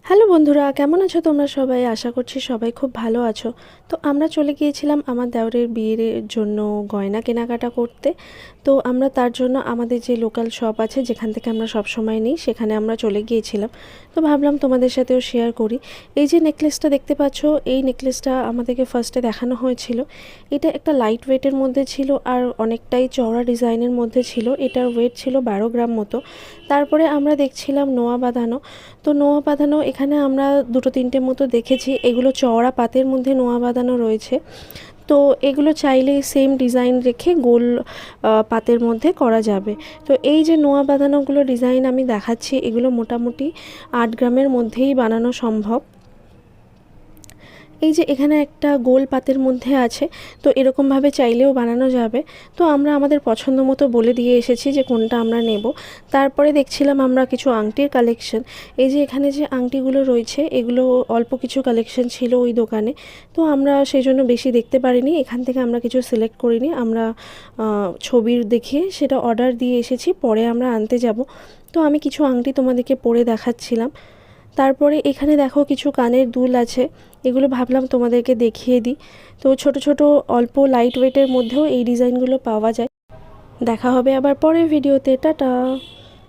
Hello বন্ধুরা, কেমন আছো তোমরা সবাই? আশা করছি সবাই খুব ভালো আছো। তো আমরা চলে গিয়েছিলাম আমার দেওরের বিয়ের জন্য গয়না কেনাকাটা করতে। তো আমরা তার জন্য আমাদের যে লোকাল শপ আছে যেখান থেকে আমরা সব সময় নিই সেখানে আমরা চলে গিয়েছিলাম। তো ভাবলাম তোমাদের সাথেও শেয়ার করি। এই যে নেকলেসটা দেখতে পাচ্ছ, এই নেকলেসটা আমাদেরকে ফার্স্টে দেখানো হয়েছিল। এটা একটা লাইট ওয়েটের মধ্যে ছিল আর অনেকটাই চওড়া ডিজাইনের মধ্যে ছিল। এটার ওয়েট ছিল 12 গ্রাম মতো। তারপরে আমরা দেখছিলাম নোয়া বাঁধানো। তো নোয়া বাঁধানো এখানে আমরা দুটো তিনটে মতো দেখেছি। এগুলো চওড়া পাতের মধ্যে নোয়া বাঁধানো রয়েছে। তো এগুলো চাইলে সেম ডিজাইন রেখে গোল পাতের মধ্যে করা যাবে। তো এই যে নোয়া বাঁধানোগুলো ডিজাইন আমি দেখাচ্ছি, এগুলো মোটামুটি 8 গ্রামের মধ্যেই বানানো সম্ভব। এই যে এখানে একটা গোল পাতের মধ্যে আছে, তো এরকমভাবে চাইলেও বানানো যাবে। তো আমরা আমাদের পছন্দ মতো বলে দিয়ে এসেছি যে কোনটা আমরা নেব। তারপরে দেখছিলাম আমরা কিছু আংটির কালেকশন। এই যে এখানে যে আংটিগুলো রয়েছে এগুলো অল্প কিছু কালেকশন ছিল ওই দোকানে। তো আমরা সেই জন্য বেশি দেখতে পারিনি, এখান থেকে আমরা কিছু সিলেক্ট করিনি। আমরা ছবির দেখে সেটা অর্ডার দিয়ে এসেছি, পরে আমরা আনতে যাব। তো আমি কিছু আংটি তোমাদেরকে পরে দেখাচ্ছিলাম। তারপরে এখানে দেখো কিছু কানের দুল আছে, এগুলো ভাবলাম তোমাদেরকে দেখিয়ে দিই। তো ছোট ছোট অল্প লাইট ওয়েটের মধ্যেও এই ডিজাইনগুলো পাওয়া যায়। দেখা হবে আবার পরের ভিডিওতে। টাটা।